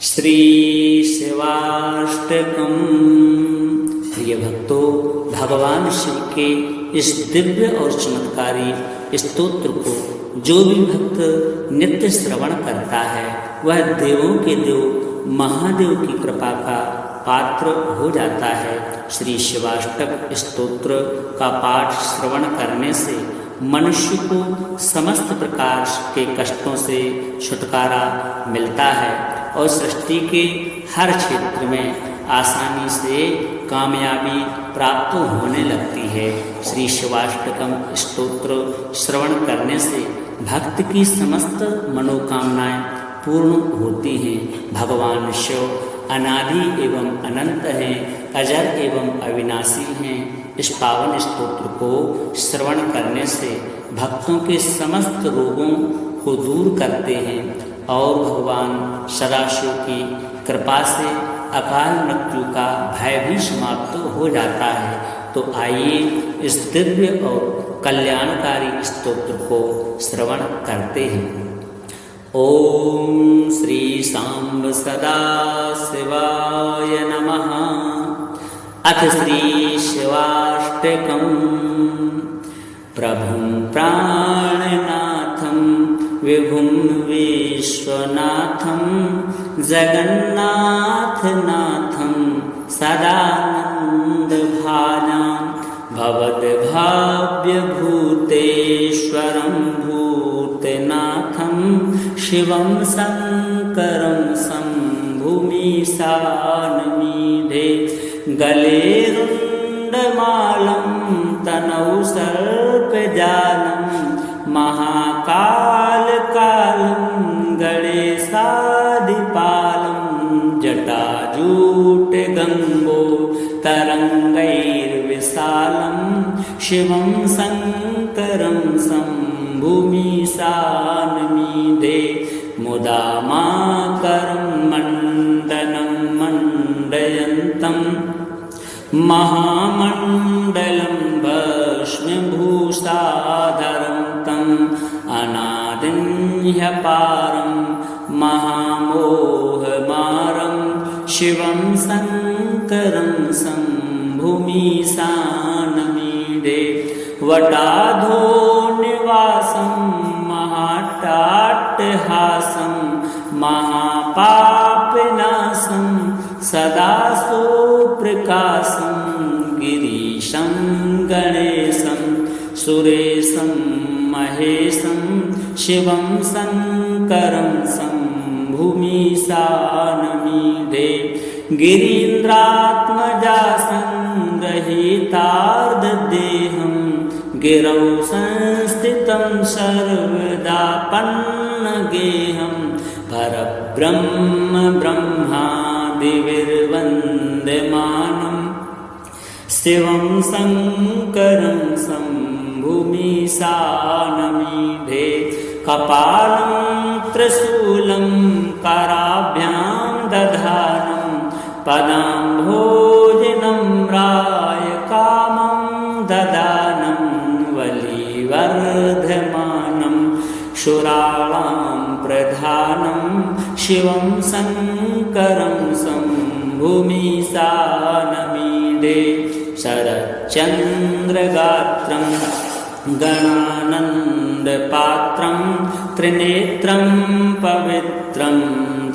श्री शिवाष्टकम। प्रिय भक्तों, भगवान शिव के इस दिव्य और चमत्कारी स्तोत्र को जो भी भक्त नित्य श्रवण करता है वह देवों के देव महादेव की कृपा का पात्र हो जाता है। श्री शिवाष्टक स्तोत्र का पाठ श्रवण करने से मनुष्य को समस्त प्रकार के कष्टों से छुटकारा मिलता है और सृष्टि के हर क्षेत्र में आसानी से कामयाबी प्राप्त होने लगती है। श्री शिवाष्टकम स्तोत्र श्रवण करने से भक्त की समस्त मनोकामनाएं पूर्ण होती हैं। भगवान शिव अनादि एवं अनंत हैं, अजर एवं अविनाशी हैं। इस पावन स्तोत्र को श्रवण करने से भक्तों के समस्त रोगों को दूर करते हैं और भगवान सदाशिव की कृपा से अकाल मृत्यु का भय भी समाप्त हो जाता है। तो आइए इस दिव्य और कल्याणकारी स्तोत्र को श्रवण करते हैं। ओम श्री सांब सदा शिवाय नमः। अथ श्री शिवाष्टकम्। प्रभुं प्राणनाथं विभुं विश्वनाथं जगन्नाथनाथं सदानन्दभाजां भवद्भाव्यभूतेश्वरं भूतनाथं शिवं शङ्करं शम्भुमीशानमीढे। गले रुण्डमालं तनौ सर्पजालं महाकालकालं गणेशादिपालं जटाजूटगङ्गो तरङ्गैर्विशालं शिवं शङ्करं शम्भुमीशानमीढे। मुदा माकरं मण्डनं मण्डयन्तं महामण्डलं भस्मभूषाधरं तम् अनादिं ह्यपारं महामोहमारं शिवं शङ्करं शम्भुमीशानमीढे। वटाधो निवासं महाट्टाट्टहासं महापापनाशं सदा सुप्रकाशं गिरीशं गणेशं सुरेशं महेशं शिवं शङ्करं शम्भुमीशानमीढे। गिरीन्द्रात्मजासं रहितार्धदेहं गिरौ संस्थितं सर्वदा पन्नगेहं परब्रह्म ब्रह्मादिभिर्वन्द्यमानं शिवं शङ्करं शम्भुमीशानमीढे। कपालं त्रिशूलं कराभ्यां दधानं पदाम्भोजनम्राय कामं ददानं वलिवर्धमानं शूराणां प्रधानं शिवं शङ्करं शम्भुमीशानमीढे। शरच्चन्द्रगात्रं गणानन्दपात्रं त्रिनेत्रं पवित्रं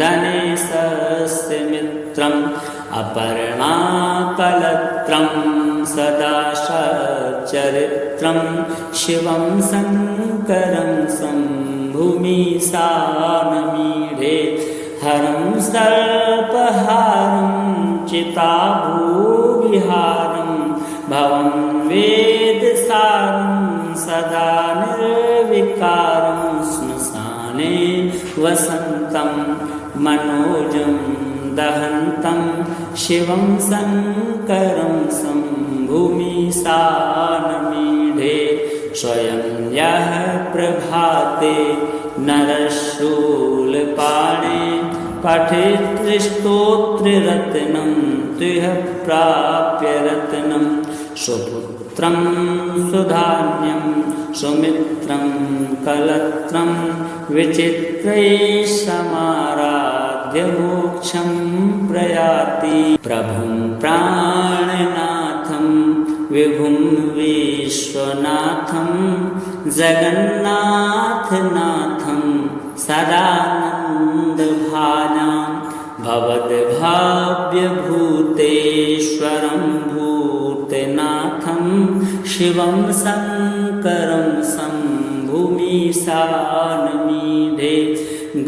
धनेशस्य मित्रम् अपर्णाकलत्रं सदा सच्चरित्रं शिवं शङ्करं शम्भुमीशानमीढे। हरं सर्पहारं चिताभूविहारं भवं वेदसारं सदा निर्विकारं श्मशाने वसन्तं मनोजं दहन्तं शिवं शङ्करं शम्भुमीशानमीढे। स्वयं यः प्रभाते नरशूलपाणे पठेत् स्तोत्ररत्नं तुह्य प्राप्य रत्नं। सुपुत्रं सुधान्यं सुमित्रं कलत्रं विचित्रैः समारात् साध्यमोक्षं प्रयाति प्रभुं प्राणनाथं विभुं विश्वनाथं जगन्नाथनाथं सदानन्दभाजां भवद्भाव्यभूतेश्वरं भूतनाथं शिवं शङ्करं शम्भुमीशानमीढे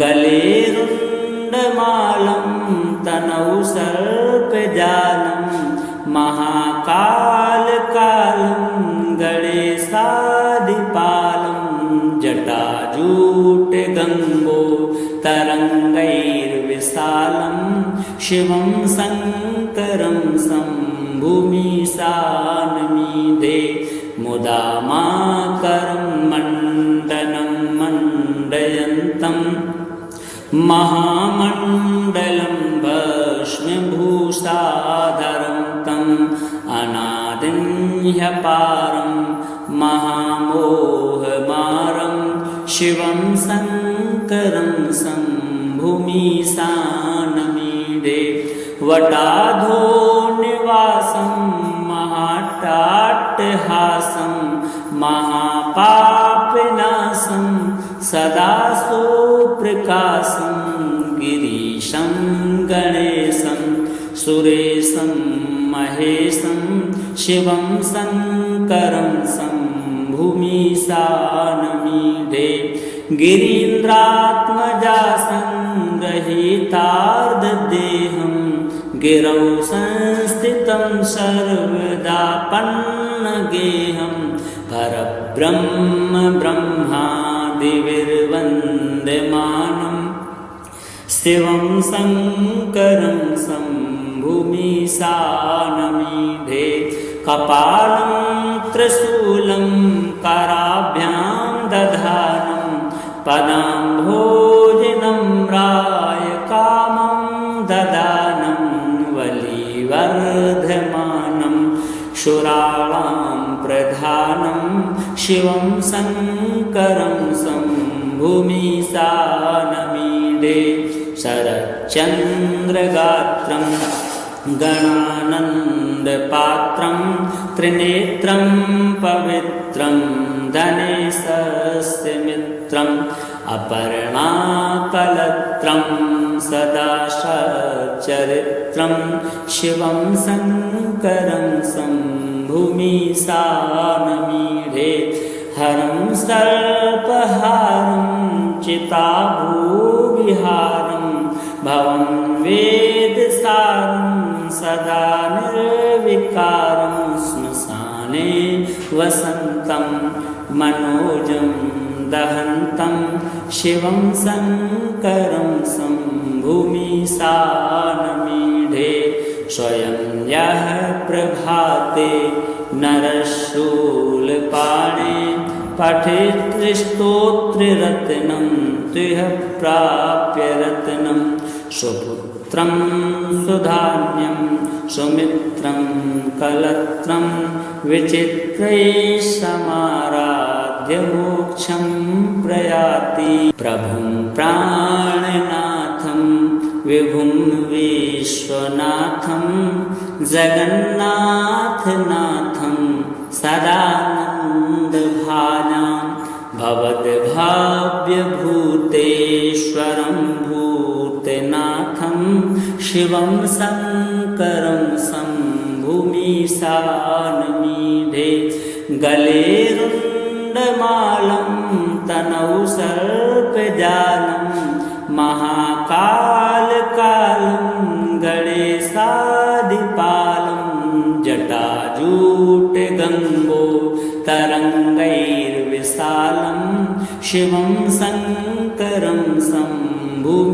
गले रुण्डमालं तनौ सर्पजालं महाकालकालं गणेशादिपालं जटाजूटगङ्गो तरङ्गैर्विशालं शिवं शङ्करं शम्भुमीशानमीढे मुदा माकरं मण्डनं मण्डयन्तं महामण्डलं भस्मभूषाधरं तम् अनादिं ह्यपारं महामोहमारं शिवं शङ्करं शम्भुमीशानमीढे वटाधो निवासं महाट्टाट्टहासं महापापनाशं सदा सुप्रकाशं गिरीशं गणेशं सुरेशं महेशं शिवं शङ्करं शम्भुमीशानमीढे गिरीन्द्रात्मजासंरहितार्धदेहं गिरौ संस्थितं सर्वदा पन्नगेहं परब्रह्म ब्रह्मादिभिर्वन्द्यमानं शिवं शङ्करं शम्भुमीशानमीढे कपालं त्रिशूलं कराभ्यां दधानं पदाम्भोजनं रायकामं ददानं वलिवर्धमानं शूराणां प्रधानं शिवं शङ्करं शम्भुमीशानमीढे शरच्चन्द्रगात्रं गणानन्दपात्रं त्रिनेत्रं पवित्रं धनेशस्य मित्रम् अपर्णाकलत्रं सदा सच्चरित्रं शिवं शङ्करं शम्भुमीशानमीढे हरं सर्पहारं चिताभूविहारं भवं वेदसारं सदा निर्विकारं श्मशाने वसन्तं मनोजं दहन्तं शिवं शङ्करं शम्भुमीशानमीढे स्वयं यः प्रभाते नरशूलपाणे पठेत् स्तोत्ररत्नं तुह्य प्राप्य रत्नं सुपुत्रं सुधान्यं सुमित्रं कलत्रं विचित्रैः समाराध्य मोक्षं प्रयाति प्रभुं प्राणनाथं विभुं विश्वनाथं जगन्नाथनाथं सदानन्दभाजां भवद्भाव्यभूतेश्वरं भूतनाथं शिवं शङ्करं शम्भुमीशानमीढे गले रुण्डमालं तनौ सर्पजालं महाकालकालं गणेशादिपालं जटाजूटगङ्गो तरङ्गैर्विशालं शिवं शङ्करं शम्भुमीशानमीढे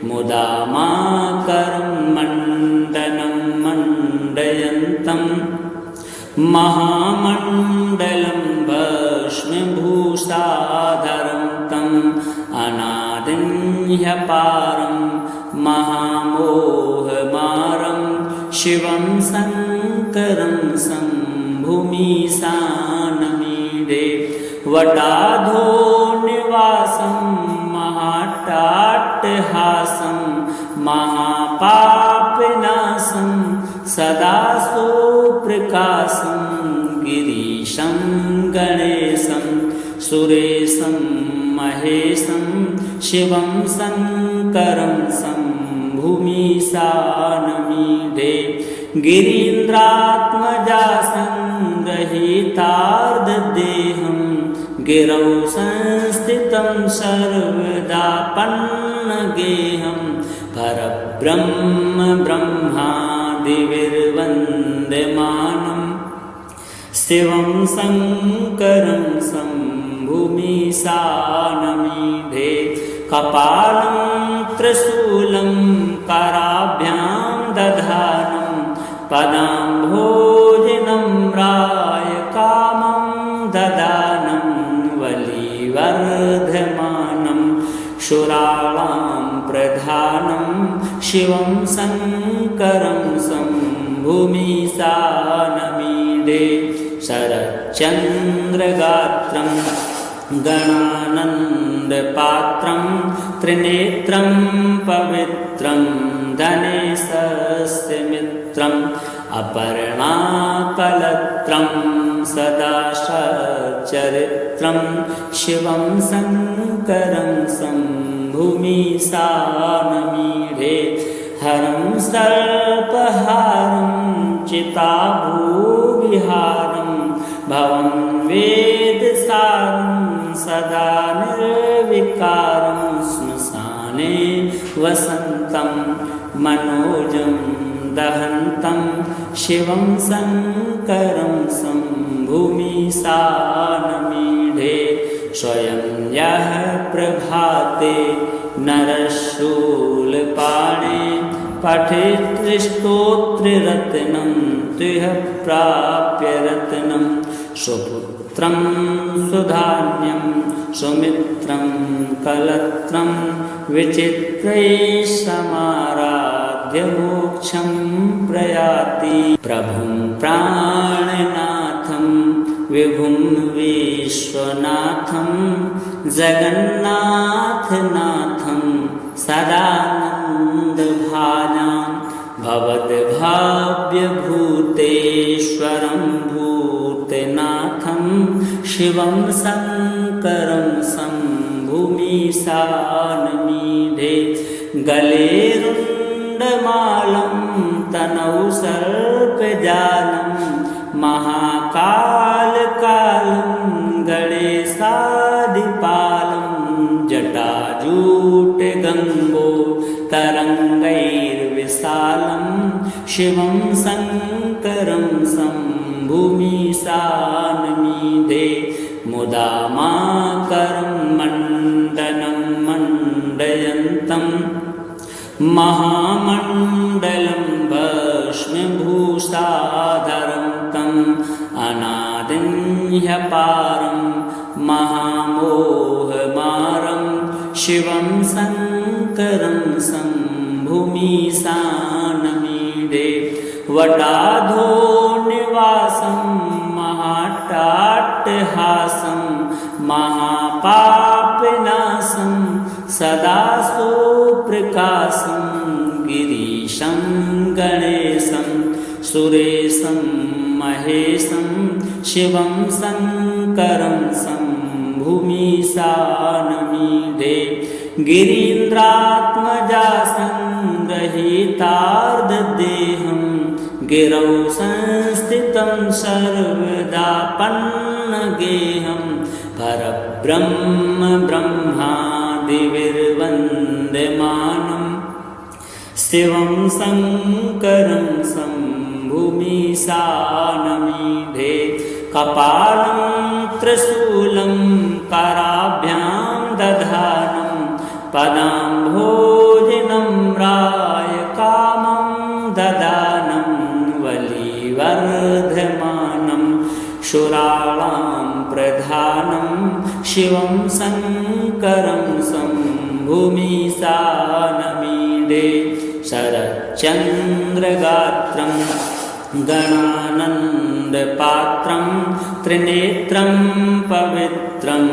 मुदा माकरं मण्डनं मण्डयन्तं महामण्डलं भस्मभूषाधरं तम् अनादिं ह्यपारं महामोहमारं शिवं शङ्करं शम्भुमीशानमीढे वटाधो निवासं महाट्टाट्टहासं महाट्टाट्टहासं महापापनाशं सदा सुप्रकाशं गिरीशं गणेशं सुरेशं महेशं शिवं शङ्करं शम्भुमीशानमीढे गिरीन्द्रात्मजासं रहितार्धदेहं गिरौ संस्थितं सर्वदा पन्नगेहं परब्रह्म ब्रह्मादिभिर्वन्द्यमानं शिवं शङ्करं शम्भुमीशानमीढे कपालं त्रिशूलं कराभ्यां दधानं पदाम्भोजनं रायकामं ददानं वलिवर्धमानं शूराणां प्रधानं शिवं शङ्करं शम्भुमीशानमीढे शरच्चन्द्रगात्रं गणानन्दपात्रं त्रिनेत्रं पवित्रं धनेशस्य मित्रम् अपर्णाकलत्रं सदा सच्चरित्रं शिवं शङ्करं शम्भुमीशानमीढे हरं सर्पहारं चिताभूविहारं भवं वेदसारं सदा निर्विकारं श्मशाने वसन्तं मनोजं दहन्तं शिवं शङ्करं शम्भुमीशानमीढे स्वयं यः प्रभाते नरशूलपाणे पठेत् स्तोत्ररत्नं तुह प्राप्य रत्नं सुपुत्रं सुधान्यं सुमित्रं कलत्रं विचित्रैः समाराध्य मोक्षं प्रयाति प्रभुं प्राणनाथं विभुं विश्वनाथं जगन्नाथनाथं सदानन्दभाजां भवद्भाव्यभूतेश्वरं भूतनाथं शिवं शङ्करं शम्भुमीशानमीढे गले रुण्डमालं तनौ सर्पजालं महाकालकालं गणेशादिपालं जटाजूटगङ्गो तरङ्गैर्विशालं शिवं शङ्करं शम्भुमीशानमीढे मुदा माकरं मण्डनं मण्डयन्तं महामण्डलं भस्मभूषाधरन्तम् अनादिं ह्यपारं महामोहमारं शिवं शङ्करं शम्भुमीशानमीढे वटाधो निवासं महाट्टाट्टहासं महापापनाशं सदा सुप्रकाशं गिरीशं गणेशं सुरेशं महेशं शिवं शङ्करं शम्भुमीशानमीढे गिरीन्द्रात्मजासं रहितार्धदेहं गिरौ संस्थितं सर्वदा पन्नगेहं परब्रह्म ब्रह्मादिभिर्वन्द्यमानं शिवं शङ्करं शम्भुमीशानमीढे कपालं त्रिशूलं कराभ्यां दधानं पदाम्भोजनं रायकामं ददानं वलिवर्धमानं शूराणां प्रधानं शिवं शङ्करं शम्भुमीशानमीढे शरच्चन्द्रगात्रं गणानन्दपात्रं त्रिनेत्रं पवित्रं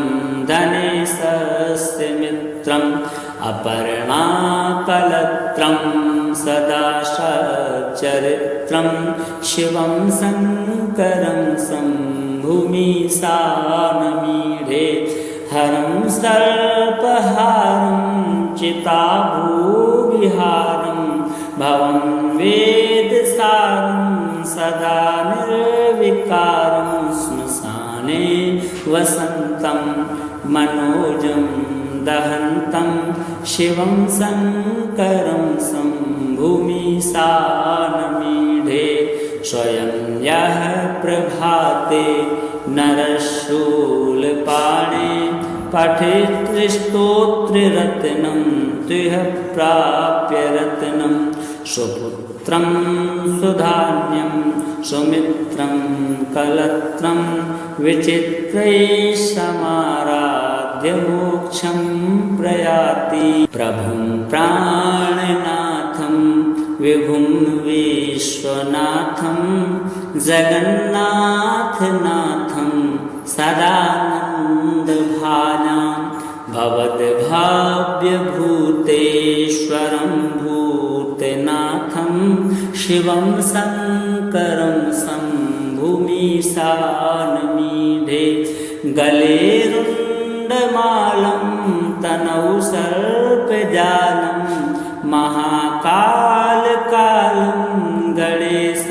धनेशस्य मित्रम् अपर्णाकलत्रं सदा सच्चरित्रं शिवं शङ्करं शम्भुमीशानमीढे हरं सर्पहारं चिताभूविहारं भवं वेदसारं सदा निर्विकारं श्मशाने वसन्तं मनोजं दहन्तं शिवं शङ्करं शम्भुमीशानमीढे स्वयं यः प्रभाते नरशूलपाणे पठेत् स्तोत्ररत्नं तुह प्राप्य रत्नं सुपुत्रं सुधान्यं सुमित्रं कलत्रं विचित्रैः समाराध्य मोक्षं प्रयाति प्रभुं प्राणनाथं विभुं विश्वनाथं जगन्नाथनाथं सदानन्दभाजां भवद्भाव्यभूतेश्वरं भूतनाथं शिवं शङ्करं शम्भुमीशानमीढे गले रुण्डमालं तनौ सर्पजालं महाकालकालं गणेशादिपालं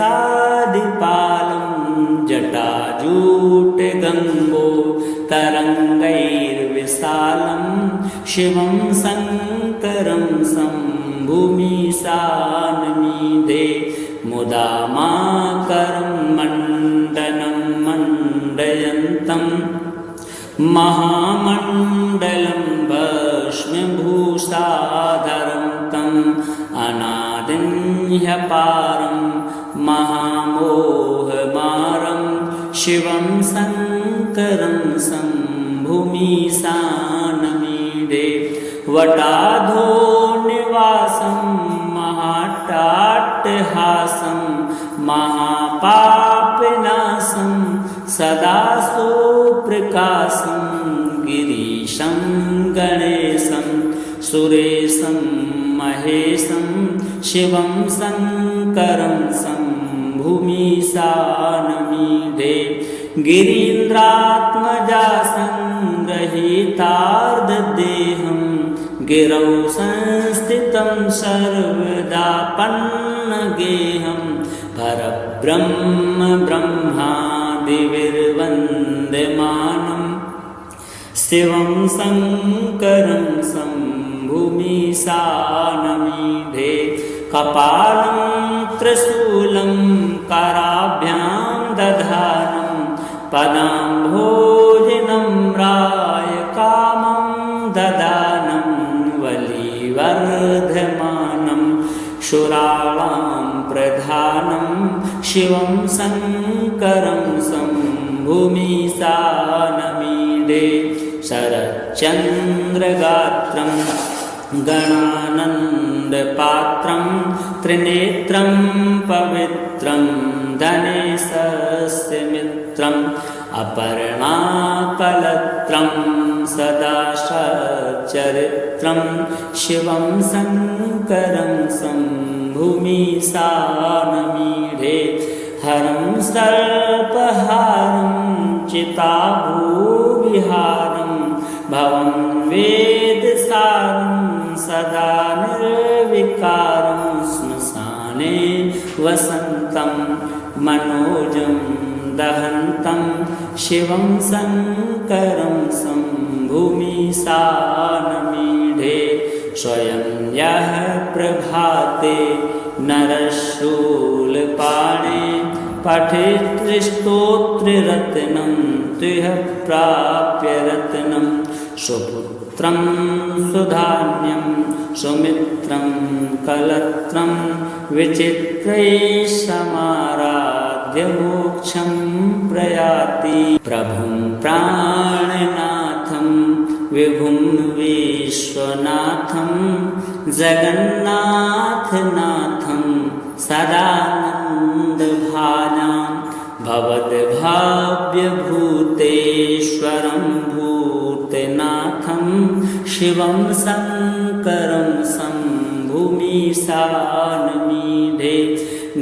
जटाजूटगङ्गो तरङ्गैर्विशालं शिवं शङ्करं शम्भुमीशानमीढे मुदा माकरं मण्डनं मण्डयन्तं महामण्डलं भस्मभूषाधरं तम् अनादिं ह्यपारं महामोहमारं शिवं शङ्करं शम्भुमीशानमीढे वटाधो निवासं महाट्टाट्टहासं महापापनाशं सदा सुप्रकाशं गिरीशं गणेशं सुरेशं महेशं शिवं शङ्करं शम्भुमीशानमीढे गिरीन्द्रात्मजा संग्रहीतार्धदेहं गिरौ संस्थितं सर्वदा पन्नगेहं परब्रह्म ब्रह्मादिभिर्वन्द्यमानं शिवं शङ्करं शम्भुमीशानमीढे कपालं त्रिशूलं कराभ्यां दधानं पदाम्भोजनं रायकामं ददानं वलिवर्धमानं शूराणां प्रधानं शिवं शङ्करं शम्भुमीशानमीढे शरच्चन्द्रगात्रं गणानन्दपात्रं त्रिनेत्रं पवित्रं धनेशस्य मित्रम् अपर्णाकलत्रं सदा सच्चरित्रं शिवं शङ्करं शम्भुमीशानमीढे हरं सर्पहारं चिताभूविहारं भवं वेदसारं सदा निर्विकारं श्मशाने वसन्तं मनोजं दहन्तं शिवं शङ्करं शम्भुमीशानमीढे स्वयं यः प्रभाते नरशूलपाणे पठेत् स्तोत्ररत्नं तुह प्राप्य रत्नं सुपुत्रं सुधान्यं सुमित्रं कलत्रं विचित्रैः समाराध्य मोक्षं प्रयाति प्रभुं प्राणनाथं विभुं विश्वनाथं जगन्नाथनाथं सदानन्दभाजां भवद्भाव्यभूतेश्वरं भूतनाथं शिवं शङ्करं शम्भुमीशानमीढे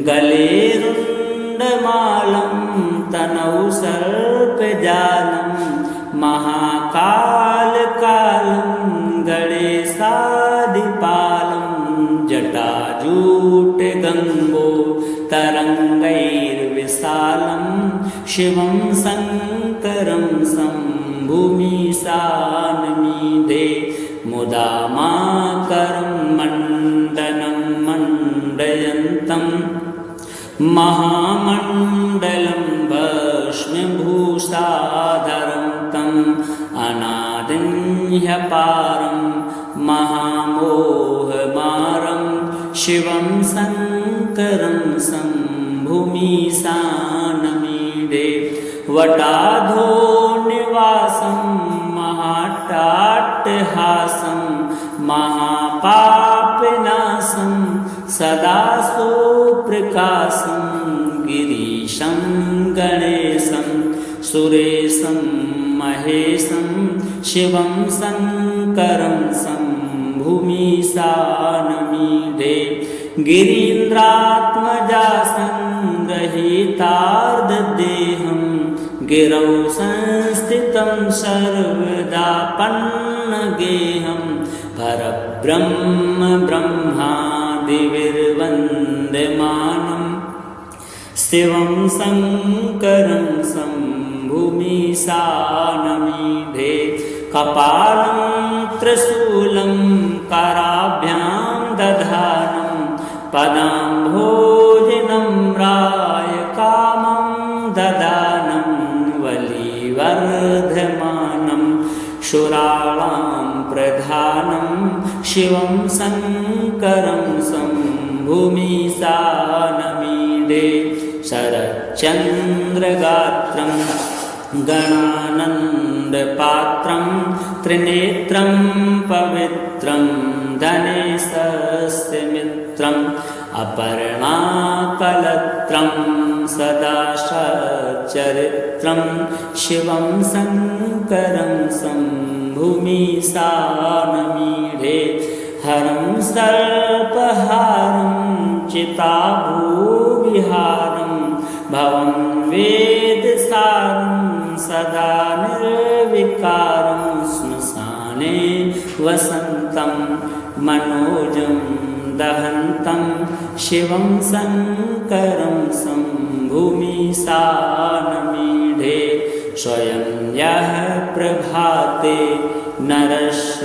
गले रुण्डमालं तनौ सर्पजालं महाकालकालं गणेशादिपालं जटाजूटगङ्गो तरङ्गैर्विशालं शिवं शङ्करं शम्भुमीशानमीढे मुदा माकरं मण्डनं मण्डयन्तं महामण्डलं भस्मभूषाधरं तम् अनादिं ह्यपारं महामोहमारं शिवं शङ्करं शम्भुमीशानमीढे वटाधो निवासं महाट्टाट्टहासं महापापनाशं सदा सुप्रकाशं गिरीशं गणेशं सुरेशं महेशं शिवं शङ्करं शम्भुमीशानमीढे गिरीन्द्रात्मजासं गृहीतार्धदेहं गिरौ संस्थितं सर्वदा पन्नगेहं परब्रह्म ब्रह्मादिभिर्वन्द्यमानं शिवं शङ्करं शम्भुमीशानमीढे कपालं त्रिशूलं कराभ्यां दधानं पदाम्भोजनं रायकामं ददानं वलिवर्धमानं शूराणां प्रधानं शिवं शङ्करं शम्भुमीशानमीढे शरच्चन्द्रगात्रं गणानन्दपात्रं त्रिनेत्रं पवित्रं धनेशस्य मित्रम् अपर्णाकलत्रं सदा सच्चरित्रं शिवं शङ्करं शम्भुमीशानमीढे हरं सर्पहारं चिताभूविहारं भवं वेदसारं सदा निर्विकारं श्मशाने वसन्तं मनोजं दहन्तं शिवं शङ्करं शम्भुमीशानमीढे स्वयं यः प्रभाते नरशूलपाणे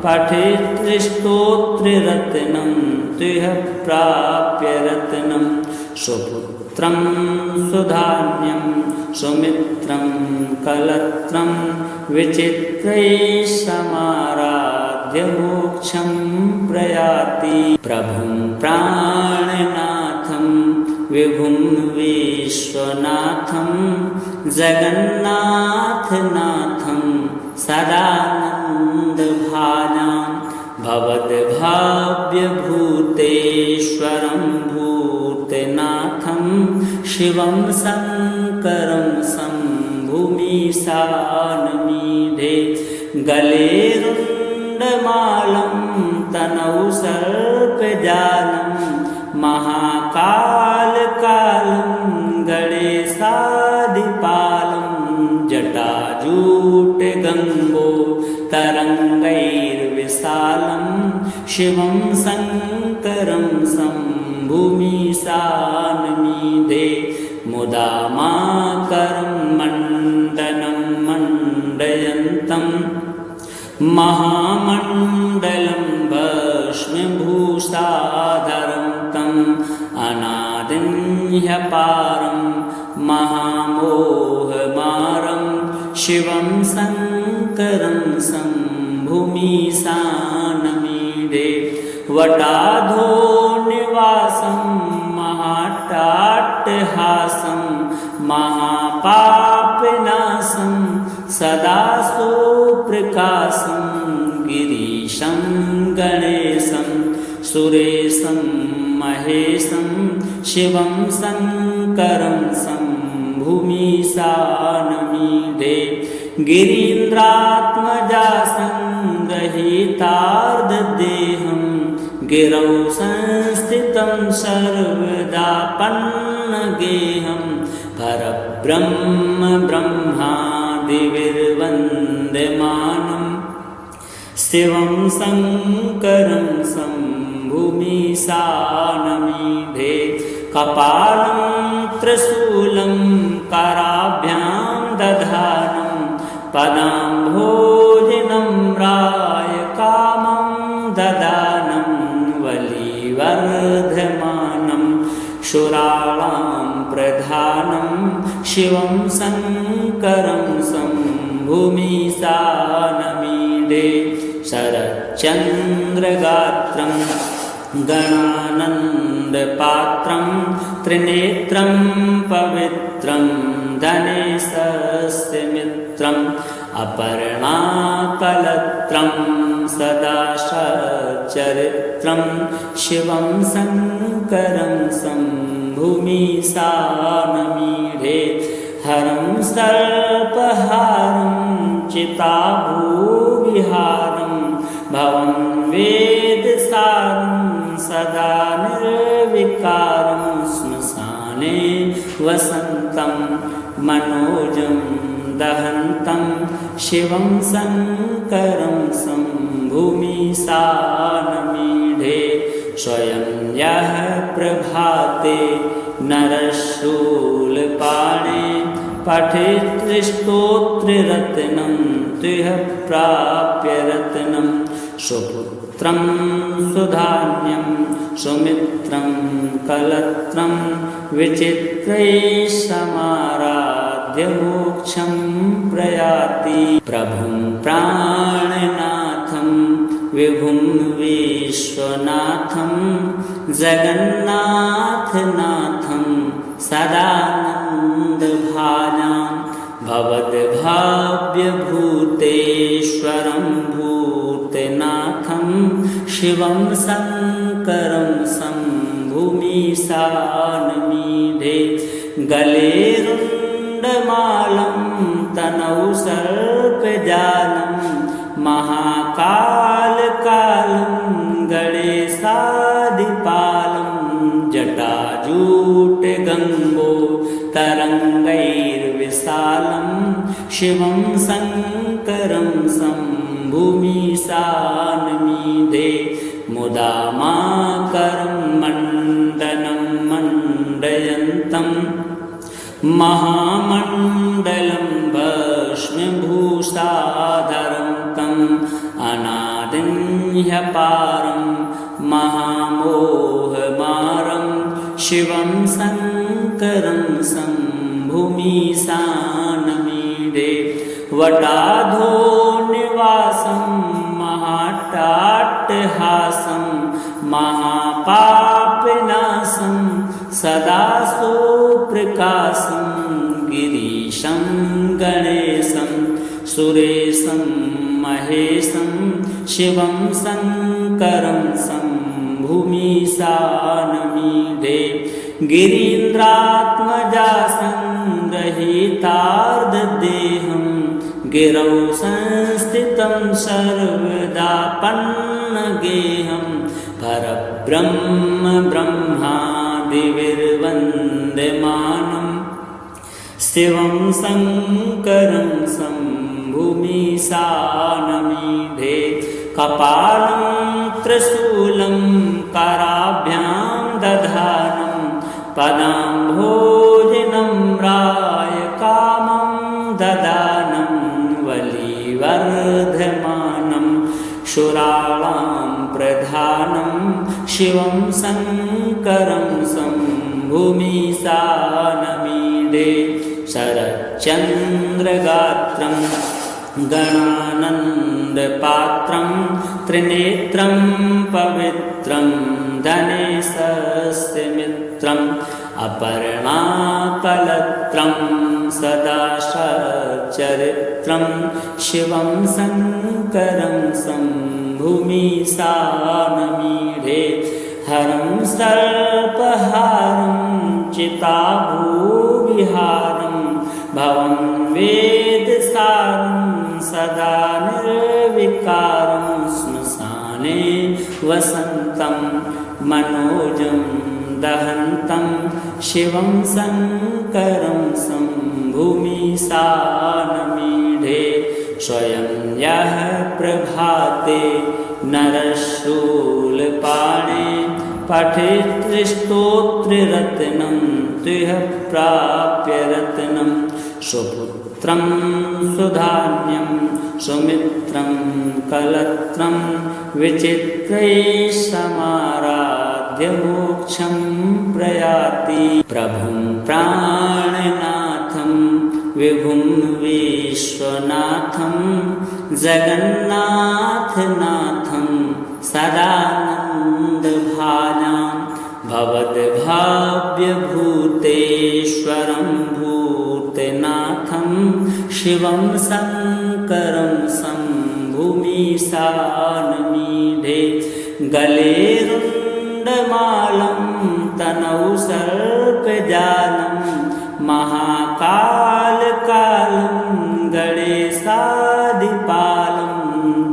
पठेत् स्तोत्ररत्नं तुह्य प्राप्य रत्नं सुपुत्रं सुधान्यं सुमित्रं कलत्रं विचित्रैः समाराध्य मोक्षं प्रयाति प्रभुं प्राणनाथं विभुं विश्वनाथं जगन्नाथनाथं सदानन्दभाजां भवद्भाव्यभूतेश्वरं भूतनाथं शिवं शङ्करं शम्भुमीशानमीढे गले रुण्डमालं तनौ सर्पजालं महाकालकालं गणेशादिपालं जटाजूटगङ्गो तरङ्गैर्विशालं शिवं शङ्करं शम्भुमीशानमीढे मुदा माकरं मण्डनं मण्डयन्तं महामण्डलं भस्मभूषाधरं तम् अनादिं ह्यपारं महामोहमारं शिवं शङ्करं शम्भुमीशानमीढे वटाधो निवासं महाट्टाट्टहासं महापापनाशं सदा सुप्रकाशं गिरीशं गणेशं सुरेशं महेशं शिवं शङ्करं शम्भुमीशानमीढे गिरीन्द्रात्मजा संग्रहीतार्धदेहं गिरौ संस्थितं सर्वदा पन्नगेहं परब्रह्म ब्रह्मादिभिर्वन्द्यमानं शिवं शङ्करं शम्भुमीशानमीढे कपालं त्रिशूलं कराभ्यां दधानं पदाम्भोजनं राय कामं ददानं वलिवर्धमानं शूराणां प्रधानं शिवं शङ्करं शम्भुमीशानमीढे शरच्चन्द्रगात्रं गणानन्दपात्रं त्रिनेत्रं पवित्रं धनेशस्य मित्रम् अपर्णाकलत्रं सदा सच्चरित्रं शिवं शङ्करं शम्भुमीशानमीढे हरं सर्पहारं चिताभूविहारं भवं वेदसारं सदा निर्विकारं श्मशाने वसन्तं मनोजं दहन्तं शिवं शङ्करं शम्भुमीशानमीढे स्वयं यः प्रभाते नरशूलपाणे पठेत् स्तोत्ररत्नं तुह प्राप्य रत्नं सुपुत्रं सुधान्यं सुमित्रं कलत्रं विचित्रैः समाराध्य मोक्षं प्रयाति प्रभुं प्राणनाथं विभुं विश्वनाथं जगन्नाथनाथं सदानन्दभाजां भवद्भाव्यभूतेश्वरं भूतनाथं शिवं शङ्करं शम्भुमीशानमीढे गले रुण्डमालं तनौ सर्पजालं महाकालकालं गणेशादिपालं जटाजूटगङ्गो तरङ्गैर्विशालं शिवं शङ्करं शम्भुमीशानमीढे मुदा माकरं मण्डनं मण्डयन्तं महामण्डलं भस्मभूषाधरं तम् अनादिं ह्यपारं महामोहमारं शिवं शङ्करं शम्भुमीशानमीढे वटाधो निवासं महाट्टाट्टहासं महापापनाशं सदा सुप्रकाशं गिरीशं गणेशं सुरेशं महेशं शिवं शङ्करं शम्भुमीशानमीढे गिरीन्द्रात्मजा संग्रहीतार्धदेहं गिरौ संस्थितं सर्वदा पन्नगेहं परब्रह्म ब्रह्मादिभिर्वन्द्यमानं शिवं शङ्करं शम्भुमीशानमीढे कपालं त्रिशूलं कराभ्यां दधानं पदाम्भोजनं राय कामं ददानं वलिवर्धमानं शूराणां प्रधानं शिवं शङ्करं शम्भुमीशानमीढे शरच्चन्द्रगात्रं गणानन्दपात्रं त्रिनेत्रं पवित्रं धनेशस्य मित्रम् अपर्णाकलत्रं सदा सच्चरित्रं शिवं शङ्करं शम्भुमीशानमीढे हरं सर्पहारं चिताभूविहारं भवं वेदसारं स्मशाने वसन्तं मनोजं दहन्तं शिवं शङ्करं शम्भुमीशानमीढे स्वयं यः प्रभाते नरशूलपाणे पठेत् स्तोत्ररत्नं तिह प्राप्य रत्नं सुपुत्रं सुधान्यं सुमित्रं कलत्रं विचित्रैः समाराध्य मोक्षं प्रयाति प्रभुं प्राणनाथं विभुं विश्वनाथं जगन्नाथनाथं सदानन्दभाजां भवद्भाव्यभूतेश्वरं भूतनाथं शिवं शङ्करं शम्भुमीशानमीढे गले रुण्डमालं तनौ सर्पजालं महाकालकालं गणेशादिपालं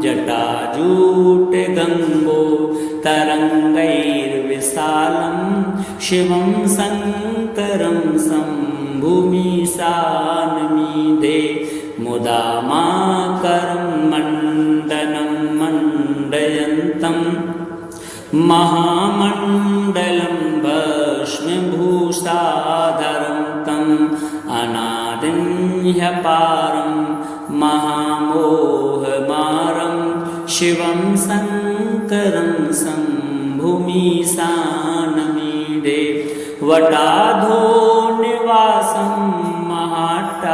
जटाजूटगङ्गो तरङ्गैर्विशालं शिवं शङ्करं शम्भुमीशानमीढे मुदा माकरं मण्डनं मण्डयन्तं महामण्डलं भस्मभूषाधरं तम् अनादिं ह्यपारं महामोहमारं शिवं शङ्करं शम्भुमीशानमीढे वटाधो निवासं महाट्टाट्टहासं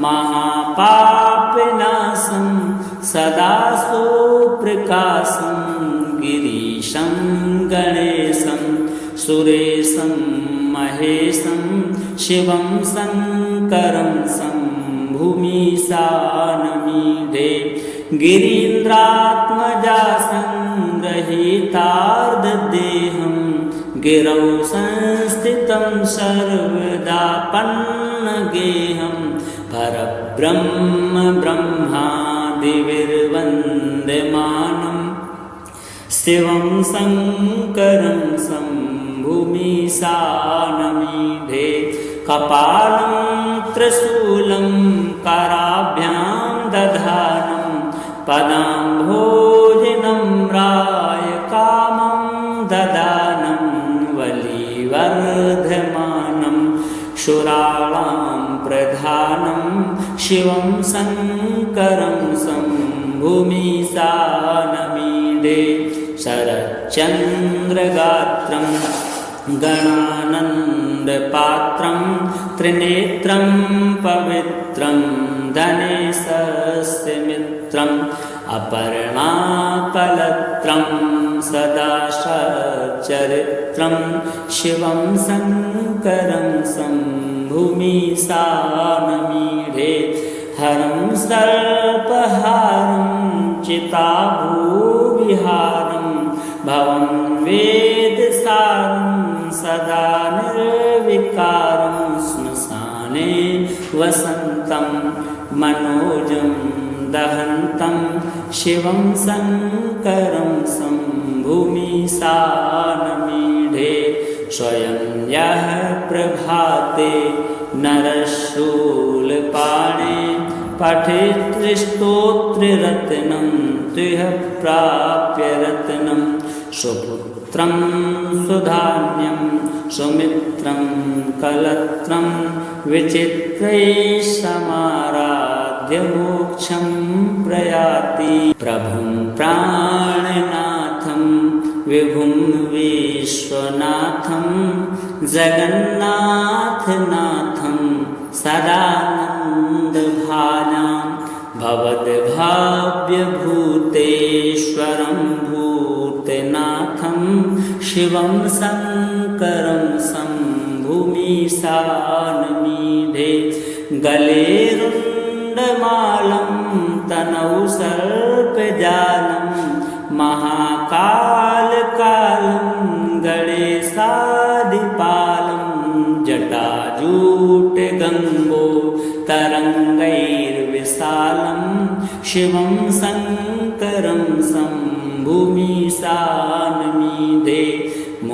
महापापनाशं सदा सुप्रकाशं गिरीशं गणेशं सुरेशं महेशं शिवं शङ्करं शम्भुमीशानमीढे गिरीन्द्रात्मजा संग्रहीतार्धदेहं गिरौ संस्थितं सर्वदा पन्नगेहं परब्रह्म ब्रह्मादिभिर्वन्द्यमानं शिवं शङ्करं शम्भुमीशानमीढे कपालं त्रिशूलं कराभ्यां दधानं पदाम्भोजनं रायकामं ददानं वलिवर्धमानं शूराणां प्रधानं शिवं शङ्करं शम्भुमीशानमीढे शरच्चन्द्रगात्रं गणानन्दपात्रं त्रिनेत्रं पवित्रं धनेशस्य मित्रम् अपर्णाकलत्रं सदा सच्चरित्रं शिवं शङ्करं शम्भुमीशानमीढे हरं सर्पहारं चिताभूविहारं भवं वेदसारं सदा निर्विकारं श्मशाने वसन्तं मनोजं दहन्तं शिवं शङ्करं शम्भुमीशानमीढे स्वयं यः प्रभाते नरशूलपाणे पठेत् स्तोत्ररत्नं तिह प्राप्य रत्नं सुपुत्रं सुधान्यं सुमित्रं कलत्रं विचित्रैः समाराध्य मोक्षं प्रयाति प्रभुं प्राणनाथं विभुं विश्वनाथं जगन्नाथनाथं सदानन्दभाजां भवद्भाव्यभूतेश्वरं भूतनाथं शिवं शङ्करं शम्भुमीशानमीढे गले रुण्डमालं तनौ सर्पजालं महाकालकालं गणेशादिपालं जटाजूटगङ्गो तरङ्गैर्विशालं शिवं शङ्करं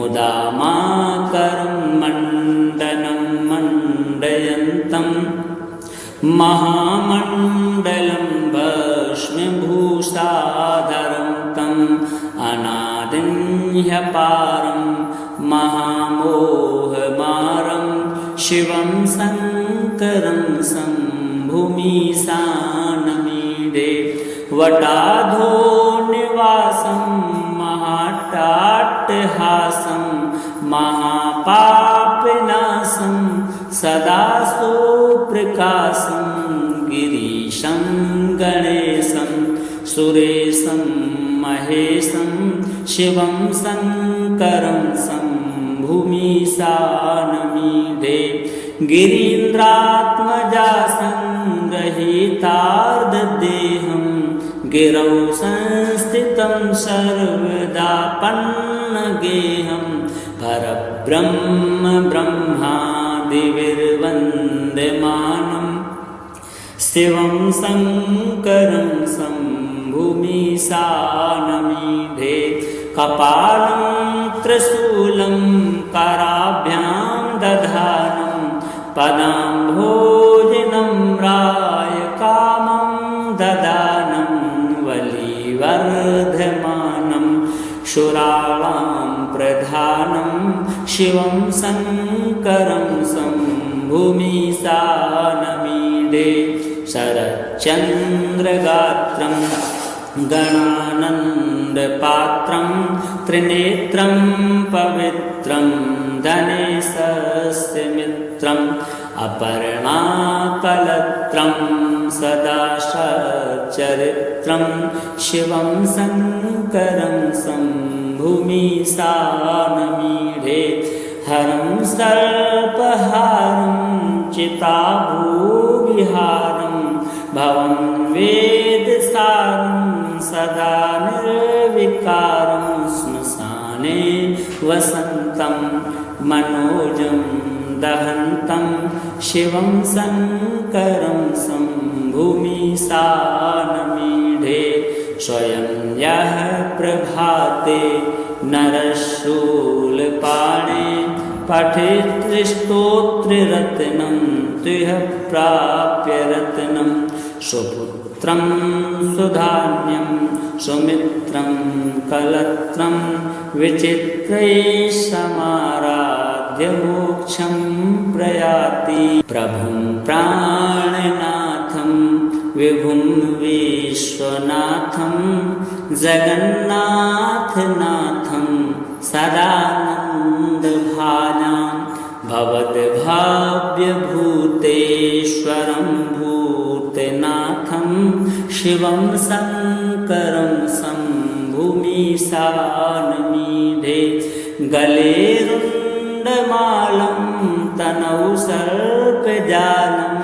मुदा माकरं मण्डनं मण्डयन्तं महामण्डलं भस्मभूषाधरं तम् अनादिं ह्यपारं महामोहमारं शिवं शङ्करं शम्भुमीशानमीडे वटाधो निवासं महाट्टाट्टहासं महापापनाशं सदा सुप्रकाशं गिरीशं गणेशं सुरेशं महेशं शिवं शङ्करं शम्भुमीशानमीडे गिरीन्द्रात्मजा संग्रहीतार्धदेहं गिरौ संस्थितं सर्वदा पन्नगेहं परब्रह्म ब्रह्मादिभिर्वन्द्यमानं शिवं शङ्करं शम्भुमीशानमीडे कपालं त्रिशूलं कराभ्यां दधानं पदाम्भोजनं रायकामं ददानं वलिवर्धमानं शूराणां प्रधानं शिवं शङ्करं शम्भुमीशानमीडे शरच्चन्द्रगात्रं गणानन्दपात्रं त्रिनेत्रं पवित्रं धनेशस्य मित्रम् अपर्णाकलत्रं सदा सच्चरित्रं शिवं शङ्करं शम्भुमीशानमीडे हरं सर्पहारं चिताभूविहारं भवं वेदसारं सदा निर्विकारं श्मशाने वसन्तं मनोजं दहन्तं शिवं शङ्करं शम्भुमीशानमीडे स्वयं यः प्रभाते नरशूलपाणे पठेत् स्तोत्ररत्नं तुह्य प्राप्य रत्नं सुपुत्रं सुधान्यं सुमित्रं कलत्रं विचित्रैः समाराध्य मोक्षं प्रयाति प्रभुं प्राणनाथं विभुं विश्वनाथं जगन्नाथनाथं सदानन्दभाजां भवद्भाव्यभूतेश्वरं भूतनाथं शिवं शङ्करं शम्भुमीशानमीडे गले रुण्डमालं तनौ सर्पजालं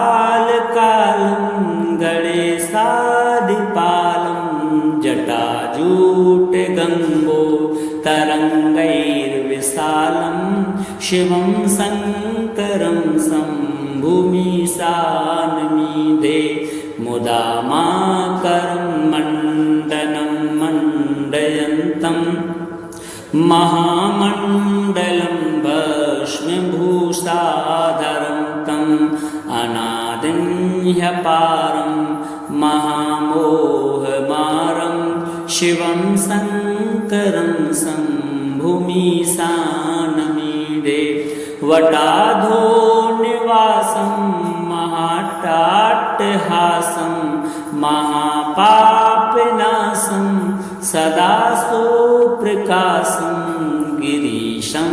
महाकालकालं गणेशादिपालं जटाजूटगङ्गो तरङ्गैर्विशालं शिवं शङ्करं शम्भुमीशानमीडे मुदा माकरं मण्डनं मण्डयन्तं महामण्डलं भस्मभूषाधरं तम् अनादिं ह्यपारं महामोहमारं शिवं शङ्करं शम्भुमीशानमीडे वटाधो निवासं महाट्टाट्टहासं महापापनाशं सदा सुप्रकाशं गिरीशं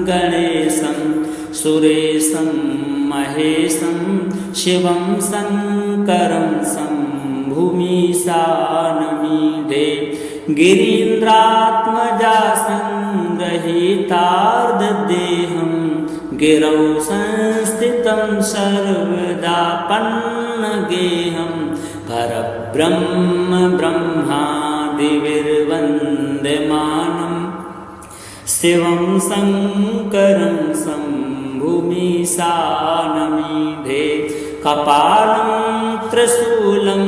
गणेशं सुरेशं महेशं शिवं शङ्करं शम्भुमीशानमीडे गिरीन्द्रात्मजा संग्रहीतार्धदेहं गिरौ संस्थितं सर्वदा पन्नगेहं परब्रह्म ब्रह्मादिभिर्वन्द्यमानं शिवं शङ्करं शम्भुमीशानमीडे कपालं त्रिशूलं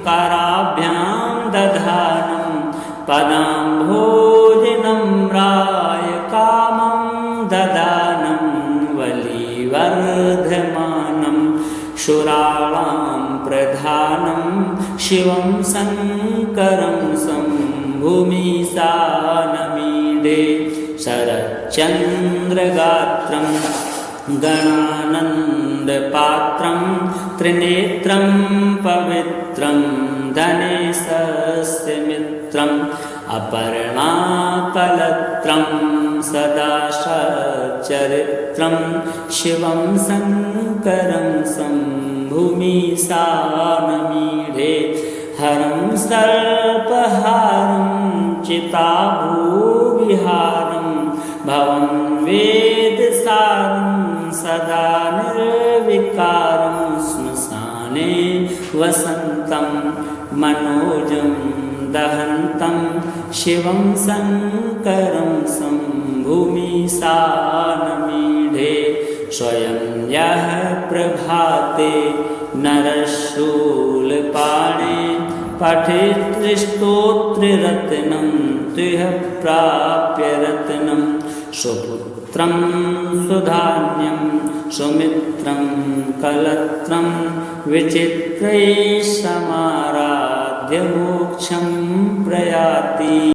कराभ्यां दधानं पदाम्भोजनं शिवं शङ्करं शम्भुमीशानमीडे शरच्चन्द्रगात्रं गणानन्दपात्रं त्रिनेत्रं पवित्रं धनेशस्य मित्रम् अपर्णाकलत्रं सदा सच्चरित्रं शिवं शङ्करं शम्भुमीशानमीढे हरं सर्पहारं चिताभूविहारं भवं वेदसारं सदा निर्विकारं श्मशाने वसन्तं मनोजं दहन्तं शिवं शङ्करं शम्भुमीशानमीढे स्वयं यः प्रभाते नरशूलपाणे पठेत् स्तोत्ररत्नं तुह्य प्राप्य रत्नं सुपुत्रं सुधान्यं सुमित्रं कलत्रं विचित्रैः समाराध्य मोक्षं प्रयाति।